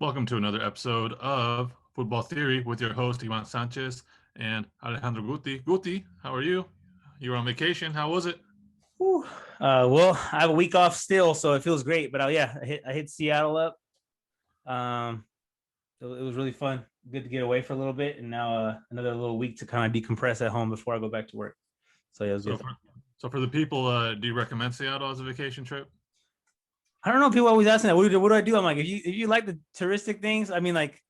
Welcome to another episode of Football Theory with your host, Ivan Sanchez and Alejandro Guti. Guti, how are you? You were on vacation. How was it? Whew. Well, I have a week off still, so it feels great. But yeah, I hit Seattle up. Um, it was really fun. Good to get away for a little bit, and now another little week to kind of decompress at home before I go back to work. So yeah, it was So good. for, so for the people, do you recommend Seattle as a vacation trip? I don't know. People always asking that. What do I do? I'm like, if you like the touristic things, I mean, like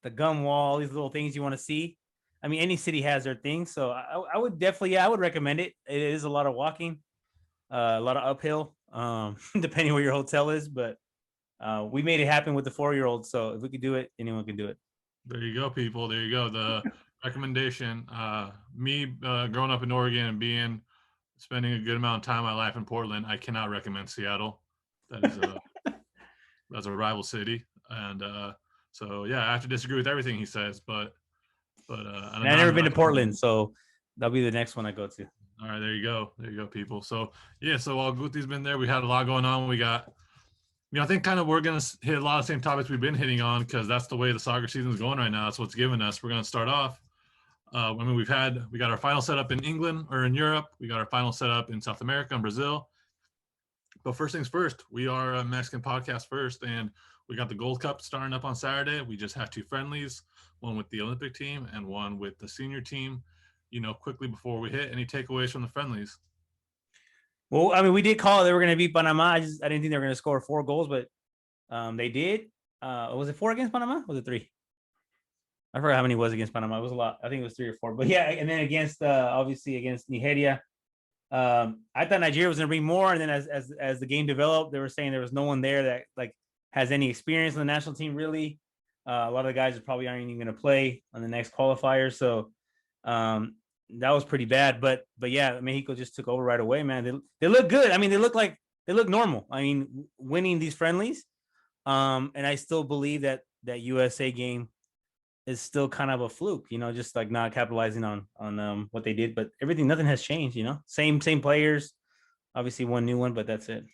the gum wall, these little things you want to see. I mean, any city has their things, so I would definitely, yeah, I would recommend it. It is a lot of walking, a lot of uphill, depending where your hotel is, but we made it happen with the 4-year-old. So if we could do it, anyone can do it. There you go, people. There you go. The recommendation. Me growing up in Oregon and spending a good amount of time of my life in Portland, I cannot recommend Seattle. That is a that's a rival city, and so yeah, I have to disagree with everything he says, but on a And I've never non been to Portland, so that'll be the next one I go to. All right, there you go. There you go, people. So yeah, so while Guti's been there, we had a lot going on. We got, I think kind of we're gonna hit a lot of the same topics we've been hitting on because that's the way the soccer season is going right now. That's what's given us. We're gonna start off. We got our final setup in England or in Europe. We got our final setup in South America and Brazil. But first things first, we are a Mexican podcast first, and we got the Gold Cup starting up on Saturday. We just had two friendlies, one with the Olympic team and one with the senior team. Quickly before we hit, any takeaways from the friendlies? Well, I mean, we did call it. They were going to beat Panama. I didn't think they were going to score 4 goals, but they did. Was it 4 against Panama? Was it 3? I forgot how many it was against Panama. It was a lot. I think it was 3 or 4. But yeah, and then against obviously against Nigeria, I thought Nigeria was going to bring more. And then as the game developed, they were saying there was no one there that like has any experience in the national team really. A lot of the guys probably aren't even going to play on the next qualifier. So um, that was pretty bad. But yeah, Mexico just took over right away, man. They look good. I mean, they look normal. I mean, winning these friendlies. And I still believe that USA game is still kind of a fluke, just like not capitalizing on what they did. But nothing has changed, Same players, obviously one new one, but that's it.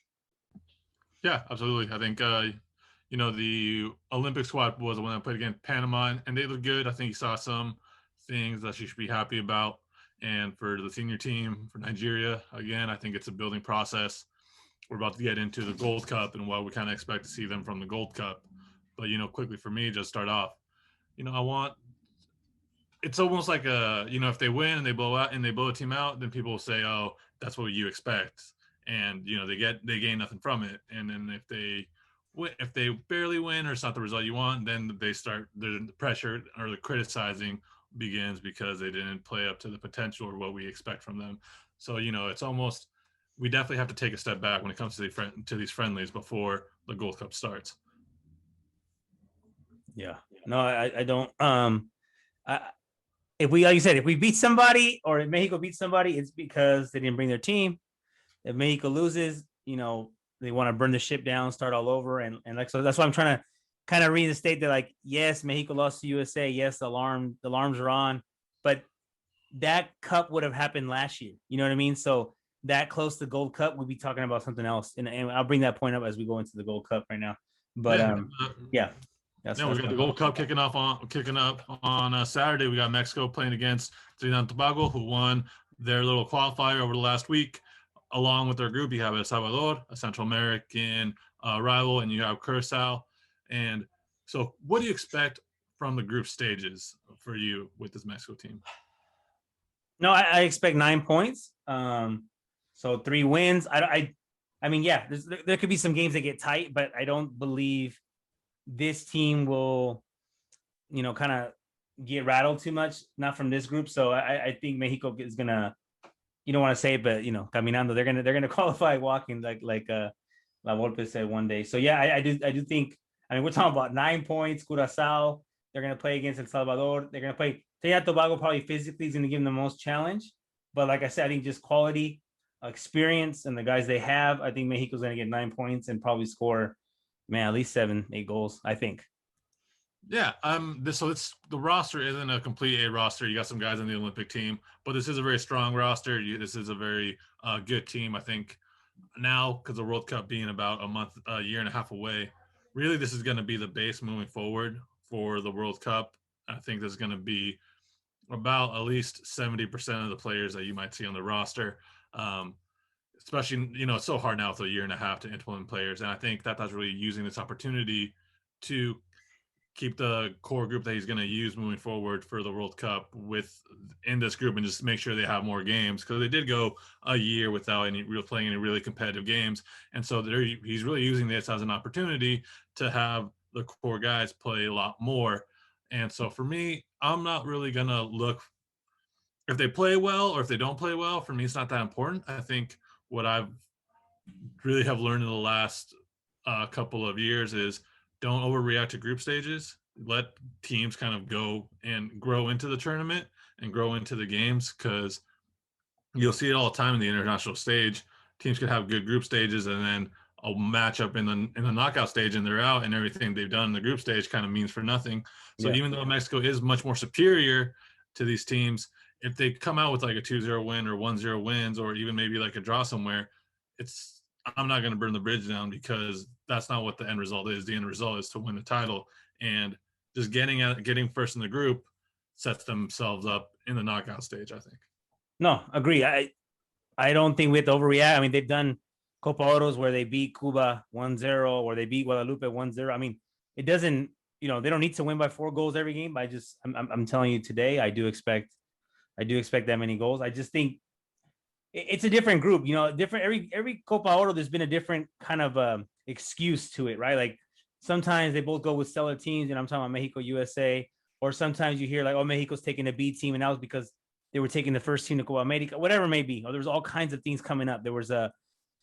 Yeah, absolutely. I think the Olympic squad was the one that played against Panama, and they looked good. I think you saw some things that you should be happy about. And for the senior team, for Nigeria, again, I think it's a building process. We're about to get into the Gold Cup and what we kind of expect to see them from the Gold Cup. But quickly for me, just start off. I want. It's almost like if they win and they blow out and they blow a team out, then people will say, "Oh, that's what you expect," and they gain nothing from it. And then if they barely win or it's not the result you want, then they start the pressure or the criticizing begins because they didn't play up to the potential or what we expect from them. So it's almost we definitely have to take a step back when it comes to these friendlies before the Gold Cup starts. Yeah. No, I don't. I, if we, like you said, if we beat somebody or if Mexico beats somebody, it's because they didn't bring their team. If Mexico loses, they want to burn the ship down, start all over, and like so. That's why I'm trying to kind of reinstate that. Like, yes, Mexico lost to USA. Yes, the alarms are on, but that cup would have happened last year. You know what I mean? So that close to the Gold Cup, we'd be talking about something else, and I'll bring that point up as we go into the Gold Cup right now. But Yeah, yeah, we got the Gold Cup kicking up on Saturday. We got Mexico playing against Trinidad and Tobago, who won their little qualifier over the last week. Along with their group, you have El Salvador, a Central American rival, and you have Curacao. And so, what do you expect from the group stages for you with this Mexico team? No, I expect 9 points. So 3 wins. I mean, yeah, there could be some games that get tight, but I don't believe this team will, kind of get rattled too much. Not from this group. So I think Mexico is gonna. You don't want to say it, but caminando. They're gonna qualify walking like La Volpe said one day. So yeah, I do think. I mean, we're talking about 9 points. Curacao. They're gonna play against El Salvador. They're gonna play. Trinidad Tobago probably physically is gonna give them the most challenge. But like I said, I think just quality, experience, and the guys they have. I think Mexico's gonna get 9 points and probably score, man, at least 7, 8 goals. I think. Yeah, so it's the roster isn't a complete A roster. You got some guys on the Olympic team, but this is a very strong roster. This is a very good team. I think now because the World Cup being about a year and a half away, really this is going to be the base moving forward for the World Cup. I think there's going to be about at least 70% of the players that you might see on the roster. Um, Especially, it's so hard now with a year and a half to implement players. And I think that that's really using this opportunity to keep the core group that he's going to use moving forward for the World Cup with in this group and just make sure they have more games because they did go a year without any real playing any really competitive games. And so he's really using this as an opportunity to have the core guys play a lot more. And so for me, I'm not really going to look if they play well or if they don't play well. For me, it's not that important. I think what I've really have learned in the last couple of years is don't overreact to group stages. Let teams kind of go and grow into the tournament and grow into the games because you'll see it all the time in the international stage. Teams could have good group stages and then a matchup in the knockout stage and they're out and everything they've done in the group stage kind of means for nothing. So Yeah. even though Mexico is much more superior to these teams, if they come out with like a 2-0 win or 1-0 wins or even maybe like a draw somewhere, it's I'm not going to burn the bridge down because that's not what the end result is. The end result is to win the title and just getting first in the group sets themselves up in the knockout stage, I think. No, agree. I don't think we have to overreact. I mean, they've done Copa Oros where they beat Cuba 1-0 or they beat Guadalupe 1-0. I mean, it doesn't, they don't need to win by 4 goals every game. But I'm telling you today, I do expect that many goals. I just think it's a different group, different every Copa Oro. There's been a different kind of excuse to it, right? Like sometimes they both go with stellar teams, and I'm talking about Mexico, USA, or sometimes you hear like, oh, Mexico's taking a B team, and that was because they were taking the first team to Copa America, whatever it may be. Or there was all kinds of things coming up. There was a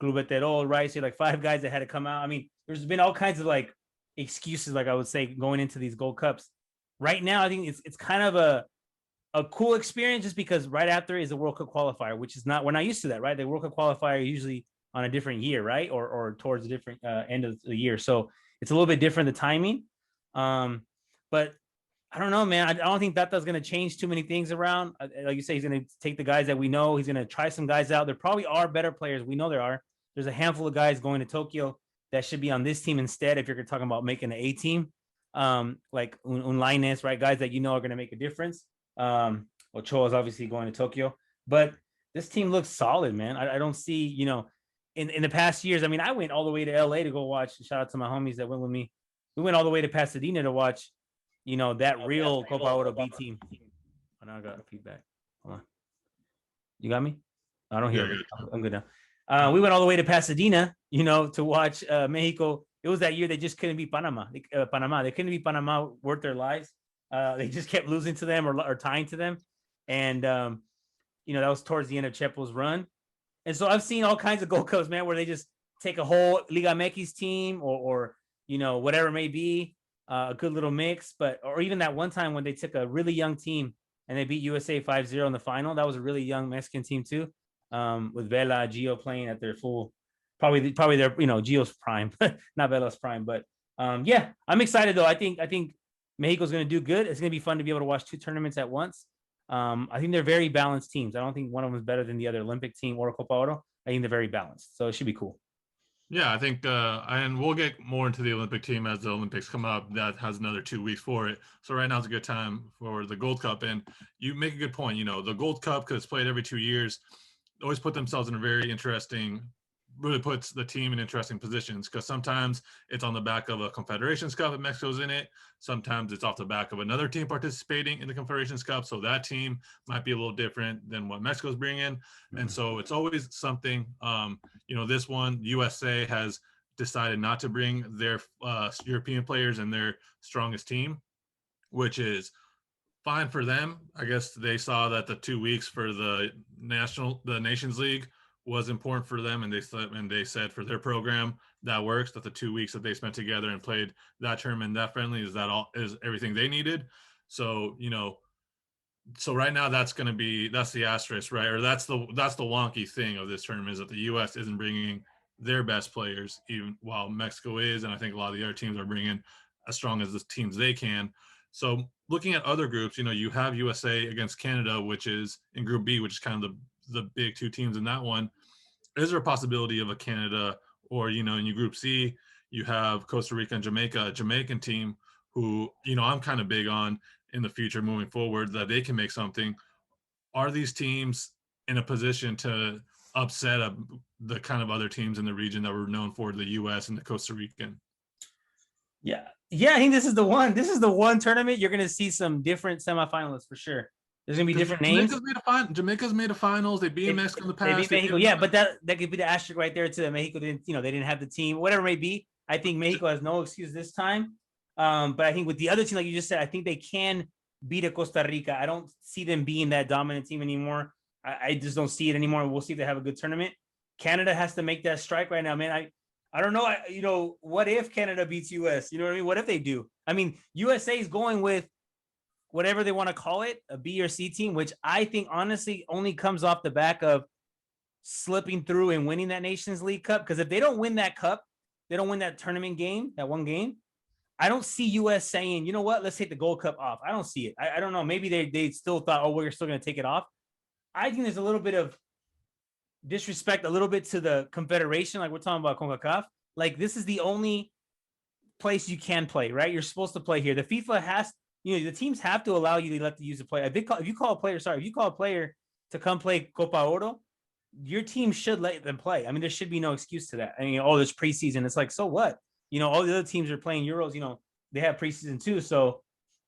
Clubetero, right? So like 5 guys that had to come out. I mean, there's been all kinds of like excuses, like I would say, going into these Gold Cups. Right now, I think it's kind of a cool experience just because right after is the World Cup qualifier, which is not, we're not used to that, right? The World Cup qualifier usually on a different year, right? Or towards a different end of the year. So it's a little bit different, the timing. But I don't know, man. I don't think that's going to change too many things around. Like you say, he's going to take the guys that we know. He's going to try some guys out. There probably are better players. We know there are. There's a handful of guys going to Tokyo that should be on this team instead. If you're talking about making an A team, like Unlines, right? Guys that are going to make a difference. Ochoa is obviously going to Tokyo, but this team looks solid, man. I don't see, in the past years. I mean, I went all the way to LA to go watch. Shout out to my homies that went with me. We went all the way to Pasadena to watch, that real Copa Oro B team. Oh, now I got feedback. Hold on. You got me? I don't hear Yeah, it. I'm good now. We went all the way to Pasadena, to watch Mexico. It was that year they just couldn't beat Panama. They couldn't beat Panama worth their lives. They just kept losing to them or tying to them. And, that was towards the end of Chepo's run. And so I've seen all kinds of Gold Cups, man, where they just take a whole Liga MX team or whatever it may be, a good little mix. Or even that one time when they took a really young team and they beat USA 5-0 in the final. That was a really young Mexican team too, with Vela, Gio playing at their full, probably their, Gio's prime, not Vela's prime. But yeah, I'm excited though. I think Mexico's going to do good. It's going to be fun to be able to watch 2 tournaments at once. I think they're very balanced teams. I don't think one of them is better than the other, Olympic team or Copa Oro. I think they're very balanced. So it should be cool. Yeah, I think, and we'll get more into the Olympic team as the Olympics come up. That has another 2 weeks for it. So right now is a good time for the Gold Cup. And you make a good point. The Gold Cup, because it's played every 2 years, always put themselves in a very interesting, really puts the team in interesting positions because sometimes it's on the back of a Confederations Cup and Mexico's in it. Sometimes it's off the back of another team participating in the Confederations Cup. So that team might be a little different than what Mexico's bringing. And so it's always something, this one, USA has decided not to bring their European players and their strongest team, which is fine for them. I guess they saw that the 2 weeks for the Nations League was important for them, and they said for their program that works. That the 2 weeks that they spent together and played that tournament, that friendly, is everything they needed. So so right now that's the asterisk, right? Or that's the wonky thing of this tournament is that the U.S. isn't bringing their best players, even while Mexico is, and I think a lot of the other teams are bringing as strong as the teams they can. So looking at other groups, you have USA against Canada, which is in Group B, which is kind of the big 2 teams in that one. Is there a possibility of a Canada or, in your Group C, You have Costa Rica and Jamaica, a Jamaican team who, I'm kind of big on in the future moving forward that they can make something. Are these teams in a position to upset the kind of other teams in the region that were known for, the U.S. and the Costa Rican? Yeah. Yeah, I think this is the one. This is the one tournament you're going to see some different semifinalists for sure. There's going to be different names. Jamaica's made a finals. They beat Mexico in the They past. beat Mexico. Yeah, but that could be the asterisk right there to Mexico didn't, they didn't have the team, whatever it may be. I think Mexico has no excuse this time. But I think with the other team, like you just said, I think they can beat a Costa Rica. I don't see them being that dominant team anymore. I just don't see it anymore. We'll see if they have a good tournament. Canada has to make that strike right now, man. I don't know. What if Canada beats US? You know what I mean? What if they do? I mean, USA is going with whatever they want to call it, a B or C team, which I think honestly only comes off the back of slipping through and winning that Nations League Cup. Because if they don't win that cup, they don't win that tournament game, that one game, I don't see US saying, you know what, let's take the Gold Cup off. I don't see it. I don't know. Maybe they still thought, oh, we're still going to take it off. I think there's a little bit of disrespect, a little bit to the Confederation. Like we're talking about CONCACAF. Like this is the only place you can play, right? You're supposed to play here. The FIFA has, the teams have to allow you to let the user play. If you call a player to come play Copa Oro, your team should let them play. I mean, there should be no excuse to that. I mean, there's preseason. It's like, so what? All the other teams are playing Euros. They have preseason too. So,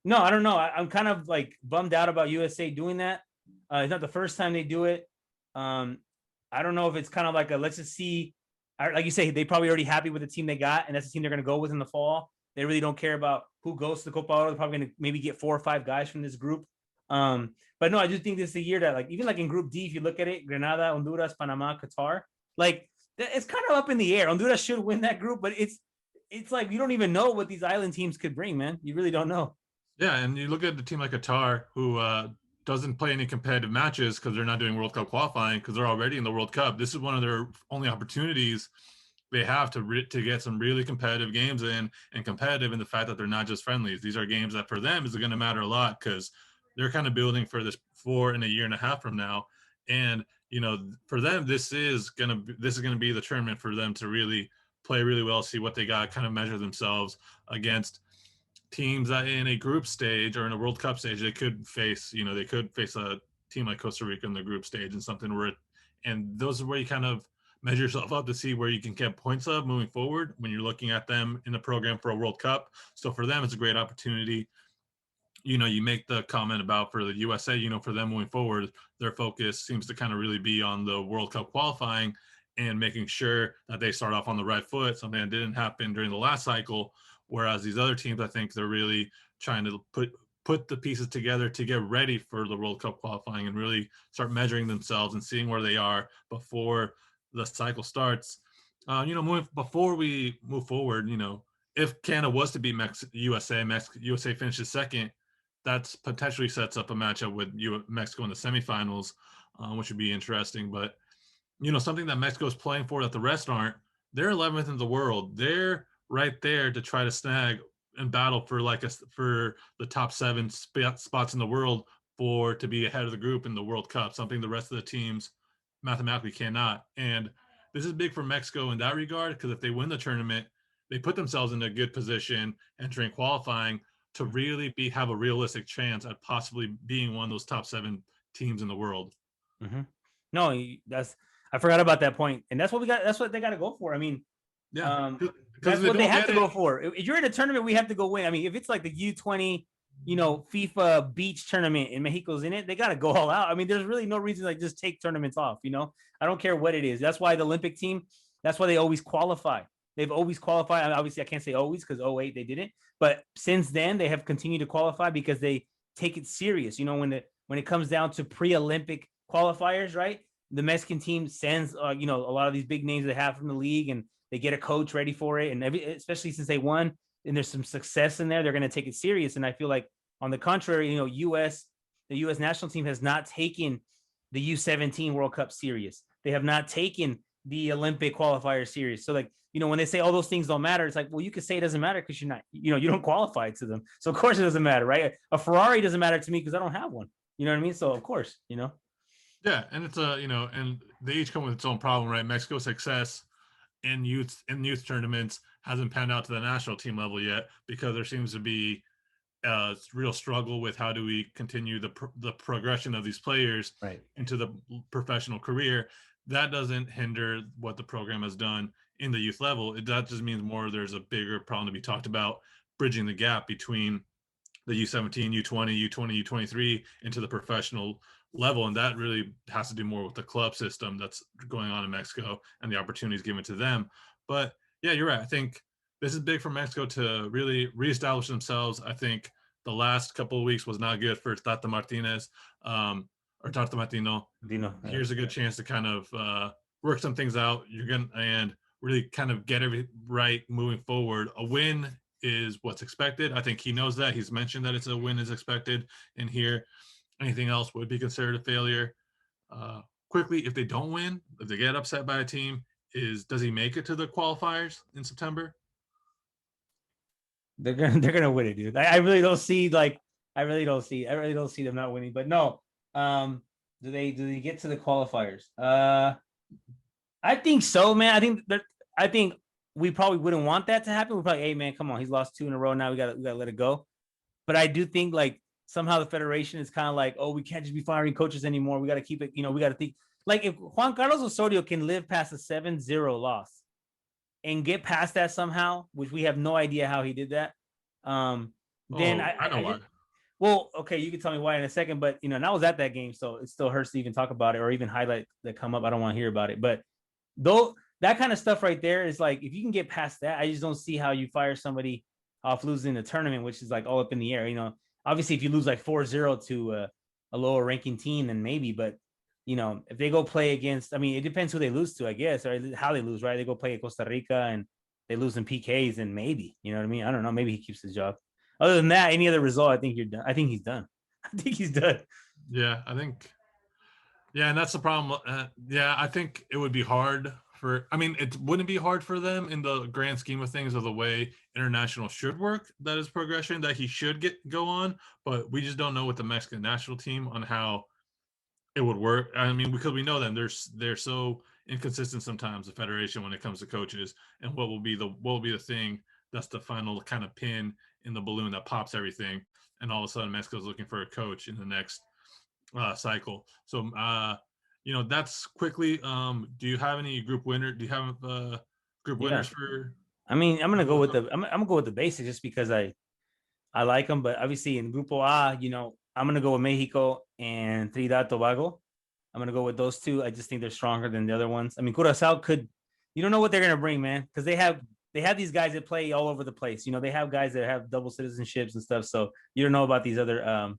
no, I don't know. I'm kind of like bummed out about USA doing that. It's not the first time they do it. I don't know if it's kind of like let's just see. Like you say, they probably already happy with the team they got, and that's the team they're going to go with in the fall. They really don't care about who goes to the Copa Oro. They're probably going to maybe get 4 or 5 guys from this group. But no, I just think this is a year that, like, even like in Group D, if you look at it, Grenada, Honduras, Panama, Qatar, like it's kind of up in the air. Honduras should win that group, but it's like you don't even know what these island teams could bring, man. You really don't know. Yeah, and you look at the team like Qatar, who doesn't play any competitive matches because they're not doing World Cup qualifying because they're already in the World Cup. This is one of their only opportunities they have to get some really competitive games in, and competitive in the fact that they're not just friendlies. These are games that for them is going to matter a lot because they're kind of building for this for in a year and a half from now. And, for them, this is going to be the tournament for them to really play really well, see what they got, kind of measure themselves against teams that in a group stage or in a World Cup stage, they could face a team like Costa Rica in the group stage and something and those are where you kind of measure yourself up to see where you can get points of moving forward when you're looking at them in the program for a World Cup. So for them, it's a great opportunity. You make the comment about for the USA, for them moving forward, their focus seems to kind of really be on the World Cup qualifying and making sure that they start off on the right foot, something that didn't happen during the last cycle. Whereas these other teams, I think they're really trying to put the pieces together to get ready for the World Cup qualifying and really start measuring themselves and seeing where they are before the cycle starts. Before we move forward, if Canada was to beat USA finishes second, that's potentially sets up a matchup with Mexico in the semifinals, which would be interesting. But something that Mexico is playing for that the rest aren't. They're 11th in the world. They're right there to try to snag and battle for for the top 7 spots in the world to be ahead of the group in the World Cup. Something the rest of the teams mathematically cannot. And this is big for Mexico in that regard because if they win the tournament, they put themselves in a good position entering qualifying to really have a realistic chance at possibly being one of those top 7 teams in the world. Mm-hmm. No, I forgot about that point, and that's what we got. That's what they got to go for. I mean, that's what they have to go for. If you're in a tournament, we have to go win. I mean, if it's like the U20, FIFA beach tournament and Mexico's in it, they got to go all out. I mean, there's really no reason to just take tournaments off. I don't care what it is. That's why the Olympic team. That's why they always qualify. They've always qualified. I mean, obviously, I can't say always because 08 they didn't, but since then they have continued to qualify because they take it serious. When it comes down to pre-Olympic qualifiers, right? The Mexican team sends, a lot of these big names they have from the league, and they get a coach ready for it. And especially since they won, and there's some success in there, they're going to take it serious. And I feel like, on the contrary, the U.S. national team has not taken the U17 World Cup serious. They have not taken the Olympic qualifier serious. So, when they say all those things don't matter, it's like, well, you could say it doesn't matter because you're not, you don't qualify to them. So of course it doesn't matter, right? A Ferrari doesn't matter to me because I don't have one. You know what I mean? So of course, Yeah, and it's and they each come with its own problem, right? Mexico's success in youth tournaments hasn't panned out to the national team level yet, because there seems to be a real struggle with how do we continue the progression of these players Right. into the professional career. That doesn't hinder what the program has done in the youth level. That just means more there's a bigger problem to be talked about, bridging the gap between the U17, U20, U20, U23 into the professional level. And that really has to do more with the club system that's going on in Mexico and the opportunities given to them. But yeah, you're right. I think this is big for Mexico to really reestablish themselves. I think the last couple of weeks was not good for Tata Martinez, or Tata Martino. Dino. Here's a good chance to kind of work some things out. You're going to, and really kind of get everything right moving forward. A win is what's expected. I think he knows that. He's mentioned that it's a win is expected in here. Anything else would be considered a failure. Quickly, if they don't win, if they get upset by a team, does he make it to the qualifiers in September? They're gonna win it, dude. I really don't see I really don't see them not winning. But no, do they get to the qualifiers? I think so, man. I think we probably wouldn't want that to happen. We're probably, hey man, come on, he's lost 2 in a row now. We gotta let it go. But I do think like somehow the federation is kind of like, oh, we can't just be firing coaches anymore. We got to keep it, we got to think like if Juan Carlos Osorio can live past a 7-0 loss and get past that somehow, which we have no idea how he did that. Then I know why. just, well, okay, you can tell me why in a second, but and I was at that game, so it still hurts to even talk about it or even highlight that come up. I don't want to hear about it, but though that kind of stuff right there is like if you can get past that, I just don't see how you fire somebody off losing the tournament, which is like all up in the air. Obviously, if you lose like 4-0 to a lower ranking team, then maybe, but if they go play against, I mean, it depends who they lose to, I guess, or how they lose, right? They go play at Costa Rica and they lose in PKs, and maybe, you know what I mean? I don't know. Maybe he keeps his job. Other than that, any other result, I think you're done. I think he's done. I think he's done. Yeah, I think. Yeah, and that's the problem. Yeah, I think it would be hard for. I mean, it wouldn't be hard for them in the grand scheme of things, of the way international should work. That is progression that he should go on, but we just don't know with the Mexican national team on how it would work. I mean, because we know them, they're so inconsistent sometimes. The federation when it comes to coaches, and what will be the thing that's the final kind of pin in the balloon that pops everything, and all of a sudden Mexico's looking for a coach in the next cycle. So that's quickly. Do you have any group winner? Do you have group Yeah. winners for? I mean, I'm gonna go with the basics just because I like them, but obviously in Grupo A, I'm gonna go with Mexico and Trinidad Tobago. I'm gonna go with those two. I just think they're stronger than the other ones. I mean, Curacao could, you don't know what they're gonna bring, man, because they have these guys that play all over the place. They have guys that have double citizenships and stuff. So you don't know about these other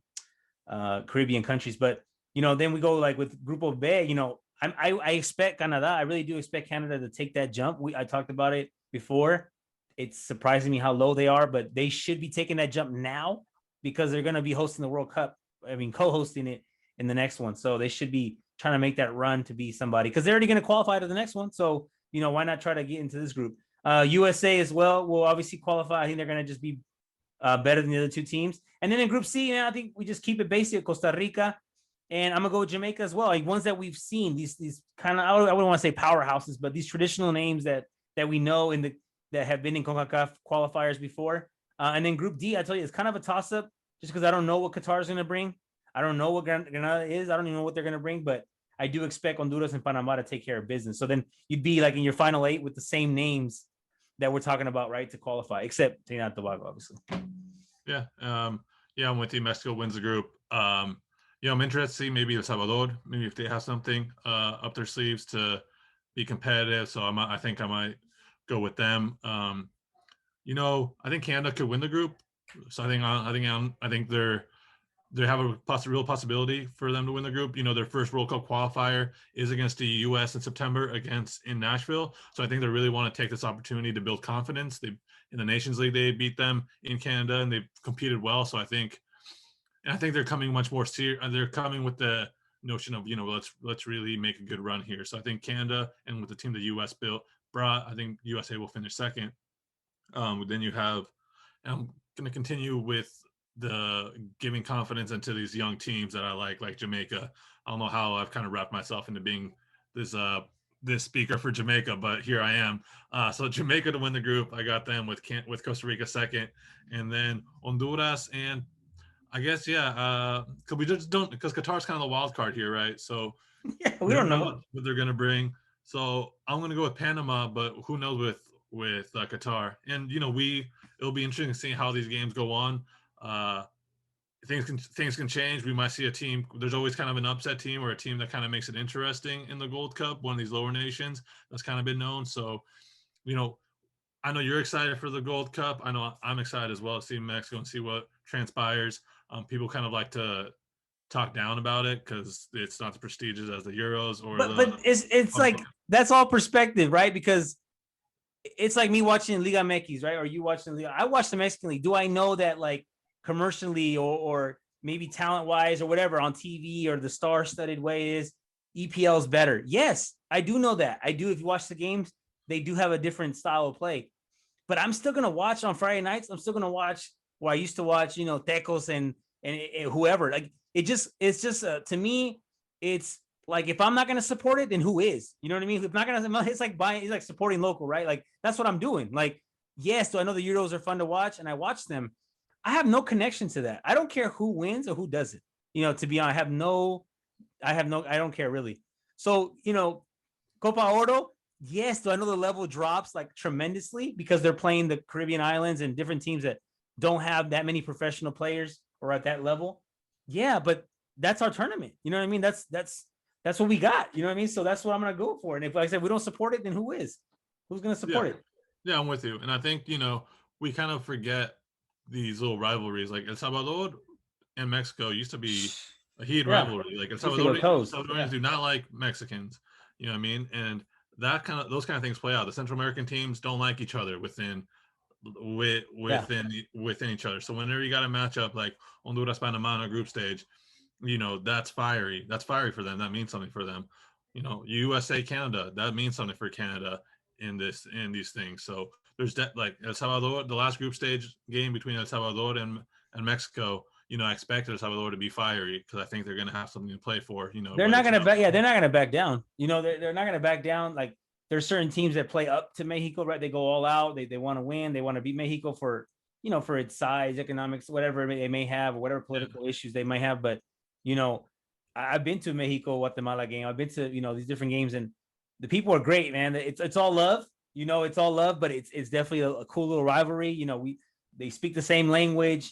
Caribbean countries, but then we go like with Grupo B. I expect Canada. I really do expect Canada to take that jump. I talked about it before. It's surprising me how low they are, but they should be taking that jump now because they're going to be hosting the World Cup. I mean, co-hosting it in the next one. So they should be trying to make that run to be somebody because they're already going to qualify to the next one. So, why not try to get into this group? USA as well will obviously qualify. I think they're going to just be better than the other two teams. And then in Group C, I think we just keep it basic. Costa Rica, and I'm gonna go with Jamaica as well. Like ones that we've seen, these kind of, I wouldn't want to say powerhouses, but these traditional names that we know that have been in CONCACAF qualifiers before. And then Group D, I tell you, it's kind of a toss up just because I don't know what Qatar is gonna bring. I don't know what Grenada is. I don't even know what they're gonna bring, but I do expect Honduras and Panama to take care of business. So then you'd be like in your final 8 with the same names that we're talking about, right, to qualify, except Trinidad and Tobago, obviously. Yeah. I'm with you. Mexico wins the group. I'm interested to see maybe El Salvador, maybe if they have something up their sleeves to be competitive. So I think I might go with them. I think Canada could win the group. So I think they have a real possibility for them to win the group. Their first World Cup qualifier is against the U.S. in September in Nashville. So I think they really want to take this opportunity to build confidence. In the Nations League, they beat them in Canada and they've competed well. So I think they're coming much more serious. They're coming with the notion of, let's really make a good run here. So I think Canada, and with the team the U.S. brought, I think USA will finish second. Then you have, I'm going to continue with the giving confidence into these young teams that I like Jamaica. I don't know how I've kind of wrapped myself into being this this speaker for Jamaica, but here I am. So Jamaica to win the group. I got them with Costa Rica second, and then Honduras and I guess because we just don't because Qatar's kind of the wild card here, right? So Yeah, we we don't don't know know. what they're gonna bring. So I'm gonna go with Panama, but who knows with Qatar? And it'll be interesting to see how these games go on. Uh, things can change. We might see a team. There's always kind of an upset team or a team that kind of makes it interesting in the Gold Cup. One of these lower nations that's kind of been known. So you know, I know you're excited for the Gold Cup. I know I'm excited as well to see Mexico and see what transpires. People kind of like to talk down about it because it's not as prestigious as the Euros or But the. it's like that's all perspective, right? Because it's like me watching Liga MX, right? Or you watching Liga. I watch the Mexican League. Do I know that like commercially or maybe talent wise or whatever on TV or the star studded way is EPL is better? Yes, I do know that. I do. If you watch the games, they do have a different style of play. But I'm still gonna watch on Friday nights. I'm still gonna watch where I used to watch, Tecos and whoever. Like it's just to me, it's like if I'm not gonna support it, then who is? You know what I mean? If not gonna, it's like buying, it's like supporting local, right? Like that's what I'm doing. Like, yes, do I know the Euros are fun to watch and I watch them? I have no connection to that. I don't care who wins or who does it. To be honest, I don't care really. So, Copa Oro, yes, do I know the level drops like tremendously because they're playing the Caribbean islands and different teams that don't have that many professional players or at that level. Yeah, but that's our tournament. You know what I mean? That's what we got. You know what I mean? So that's what I'm gonna go for. And if, like I said, we don't support it, then who is? Who's gonna Yeah, support it? yeah, I'm with you. And I think we kind of forget these little rivalries. Like El Salvador and Mexico used to be a heated Yeah, rivalry. Like used to go toes. Salvadorians Yeah, do not like Mexicans. You know what I mean? And those kind of things play out. The Central American teams don't like each other yeah. within each other. So whenever you got a matchup like Honduras Panama on a group stage, that's fiery. That's fiery for them. That means something for them. USA Canada, that means something for Canada in these things. So there's that like El Salvador, the last group stage game between El Salvador and Mexico. I expect El Salvador to be fiery because I think they're going to have something to play for. They're Whether not it's gonna back. Yeah, they're not gonna back down. They're not gonna back down. Like there's certain teams that play up to Mexico, right? They go all out. They want to win. They want to beat Mexico for for its size, economics, whatever they may have, or whatever political issues they might have. But you know, I've been to Mexico Guatemala game. I've been to these different games, and the people are great, man. It's all love. It's all love, but it's definitely a cool little rivalry. They speak the same language.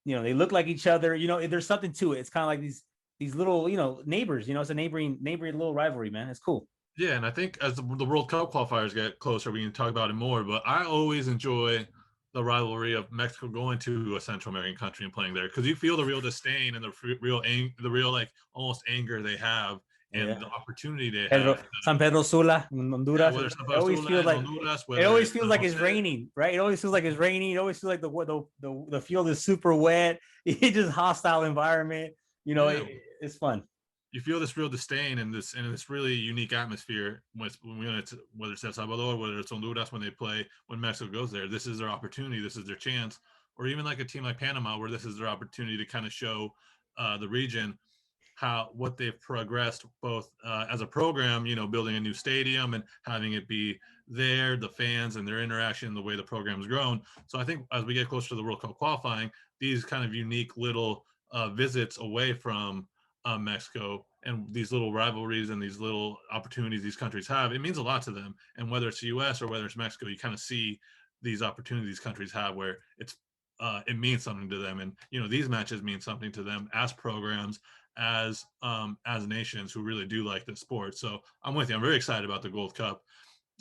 They look like each other. There's something to it. It's kind of like these little, neighbors. It's a neighboring little rivalry, man. It's cool. Yeah, and I think as the World Cup qualifiers get closer, we can talk about it more. But I always enjoy the rivalry of Mexico going to a Central American country and playing there because you feel the real disdain and the real like almost anger they have and Yeah. the opportunity they have. Pedro San Pedro Sula in Yeah, Honduras. whether it's It always Sula feels in like Honduras, it whether always it's feels San like it's Jose. raining, right? It always feels like it's raining. It always feels like the field is super wet. It's just hostile environment. Yeah, It's fun. you feel this real disdain and this really unique atmosphere whether it's El Salvador, whether it's Honduras when Mexico goes there. This is their opportunity. This is their chance. Or even like a team like Panama, where this is their opportunity to kind of show the region what they've progressed both as a program, building a new stadium and having it be there, the fans and their interaction, the way the program's grown. So I think as we get closer to the World Cup qualifying, these kind of unique little visits away from Mexico and these little rivalries and these little opportunities these countries have, it means a lot to them. And whether it's the U.S. or whether it's Mexico, you kind of see these opportunities countries have where it means something to them. And these matches mean something to them as programs, as nations who really do like this sport. So I'm with you. I'm very excited about the Gold Cup.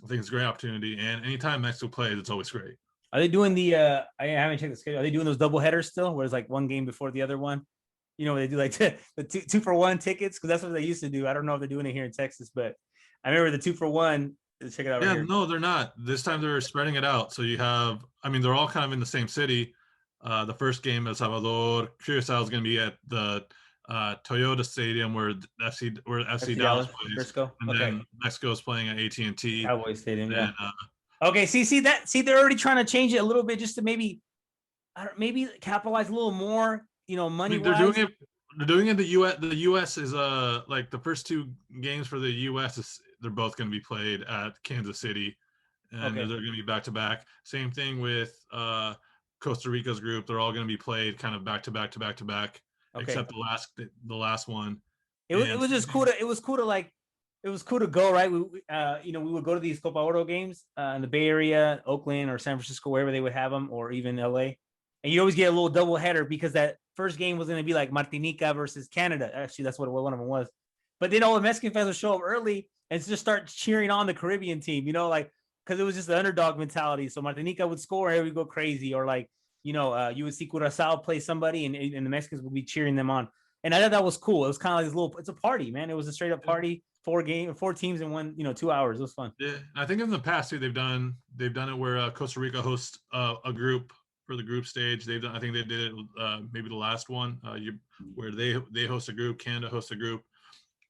I think it's a great opportunity, and anytime Mexico plays, it's always great. Are they doing the? I haven't checked the schedule. Are they doing those double headers still, where it's like one game before the other one? They do like the two for one tickets because that's what they used to do. I don't know if they're doing it here in Texas, but I remember the 2 for 1. Let's check it out right Yeah, here. no, they're not. This time they're spreading it out. So you have, I mean, they're all kind of in the same city. The first game, El Salvador, Curacao is going to be at the Toyota Stadium where FC FC Dallas Dallas, plays, Frisco. and Okay, then Mexico is playing at AT&T. Cowboy Stadium. And Yeah. Okay. See, they're already trying to change it a little bit just to maybe capitalize a little more. I Money mean, they're doing wise. it. They're doing it. The U.S. is like the first two games for the U.S. is they're both going to be played at Kansas City, and Okay. they're going to be back to back. Same thing with Costa Rica's group; they're all going to be played kind of back to back to back to back, Okay. except the last one. It And was just cool to like it was cool to go, right. We would go to these Copa Oro games in the Bay Area, Oakland or San Francisco, wherever they would have them, or even LA. And you always get a little double header because that first game was going to be like Martinica versus Canada. Actually, that's what one of them was. But then all the Mexican fans would show up early and just start cheering on the Caribbean team, like because it was just the underdog mentality. So Martinica would score and we would go crazy, or like you would see Curacao play somebody and the Mexicans would be cheering them on. And I thought that was cool. It was kind of like this little, it's a party, man. It was a straight up party, 4 teams in 2 hours. It was fun. Yeah, I think in the past too, they've done it where Costa Rica hosts a group for the group stage. They've done, I think they did it maybe the last one where they host a group, Canada hosts a group.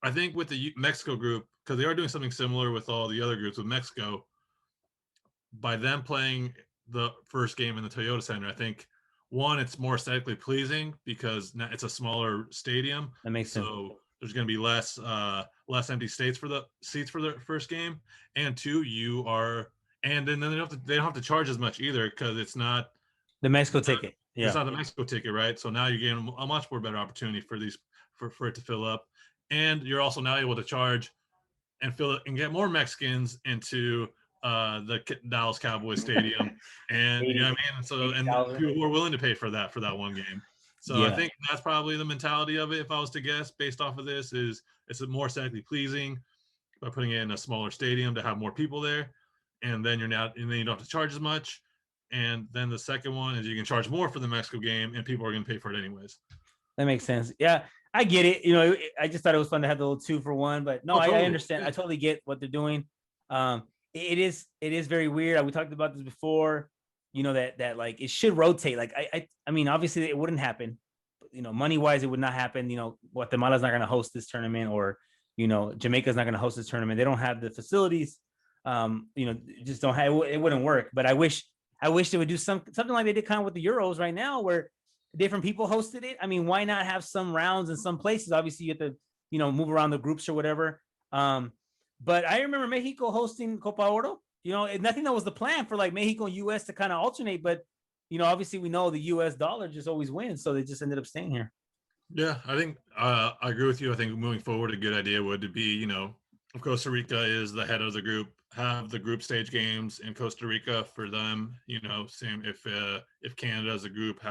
I think with the Mexico group, because they are doing something similar with all the other groups with Mexico, by them playing the first game in the Toyota Center, I think one, it's more aesthetically pleasing because it's a smaller stadium. That makes sense. So there's going to be less empty seats for the first game, and two, and then they don't have to charge as much either because it's not the Mexico ticket. Yeah, it's not the Mexico ticket, right? So now you're getting a much more better opportunity for it to fill up, and you're also now able to charge and fill it and get more Mexicans into the Dallas Cowboys Stadium, and you know what I mean. So and people were willing to pay for that one game. So I think that's probably the mentality of it. If I was to guess, based off of this, is it's more aesthetically pleasing by putting it in a smaller stadium to have more people there, and then you don't have to charge as much. And then the second one is you can charge more for the Mexico game, and people are going to pay for it anyways. That makes sense. Yeah, I get it. I just thought it was fun to have the little 2-for-1, but no, totally. I understand. Yeah. I totally get what they're doing. It is very weird. We talked about this before. That like it should rotate. Like I mean, obviously it wouldn't happen. But, money wise, it would not happen. Guatemala's not going to host this tournament, or Jamaica's not going to host this tournament. They don't have the facilities. Just don't have. It wouldn't work. But I wish they would do something like they did kind of with the Euros right now, where different people hosted it. I mean, why not have some rounds in some places? Obviously, you have to move around the groups or whatever. But I remember Mexico hosting Copa Oro. And I think that was the plan for like Mexico and U.S. to kind of alternate. But obviously we know the U.S. dollar just always wins, so they just ended up staying here. Yeah, I think I agree with you. I think moving forward, a good idea would be, if Costa Rica is the head of the group, have the group stage games in Costa Rica for them. Same if Canada as a group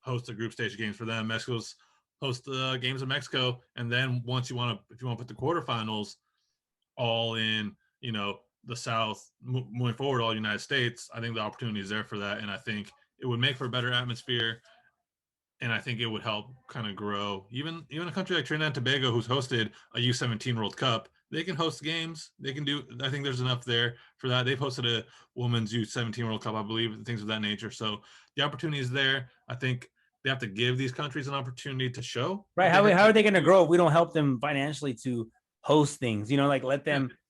host the group stage games for them. Mexico's host the games in Mexico, and then if you want to put the quarterfinals all in, the South moving forward, all United States, I think the opportunity is there for that, and I think it would make for a better atmosphere, and I think it would help kind of grow. Even a country like Trinidad and Tobago, who's hosted a U17 World Cup, they can host games. They can do. I think there's enough there for that. They've hosted a women's U17 World Cup, I believe, things of that nature. So the opportunity is there. I think they have to give these countries an opportunity to show. Right. How are they going to grow if we don't help them financially to host things? Like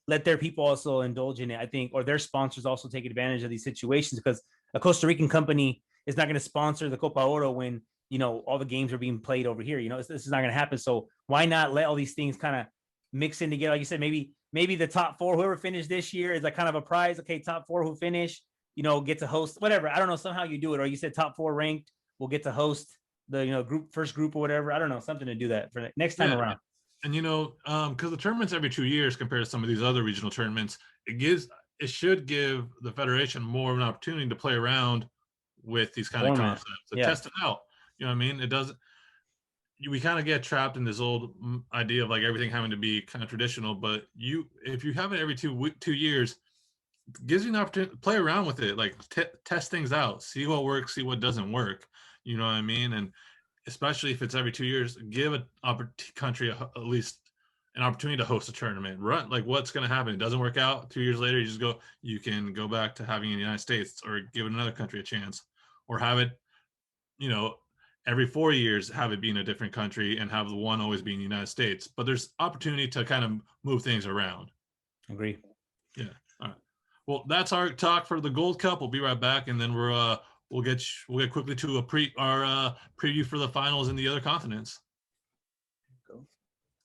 let their people also indulge in it, I think, or their sponsors also take advantage of these situations, because a Costa Rican company is not going to sponsor the Copa Oro when, all the games are being played over here. This is not going to happen. So why not let all these things kind of mix in together? Like you said, maybe the top 4, whoever finished this year, is like kind of a prize. Okay, top 4 who finish, get to host whatever. I don't know. Somehow you do it. Or you said top 4 ranked will get to host the first group or whatever. I don't know, something to do that for next time around. And because the tournament's every 2 years compared to some of these other regional tournaments, it should give the federation more of an opportunity to play around with these kind of concepts, to test it out. You know what I mean? It doesn't. We kind of get trapped in this old idea of like everything having to be kind of traditional, but if you have it every 2 years, it gives you an opportunity to play around with it, like test things out, see what works, see what doesn't work. You know what I mean? And especially if it's every 2 years, give a country at least an opportunity to host a tournament. Run, like, what's going to happen? It doesn't work out 2 years later. You can go back to having it in the United States, or give another country a chance, or have it, every 4 years, have it be in a different country, and have the one always be in the United States. But there's opportunity to kind of move things around. Agree. Yeah. All right. Well, that's our talk for the Gold Cup. We'll be right back, and then we'll get quickly to our preview for the finals in the other continents.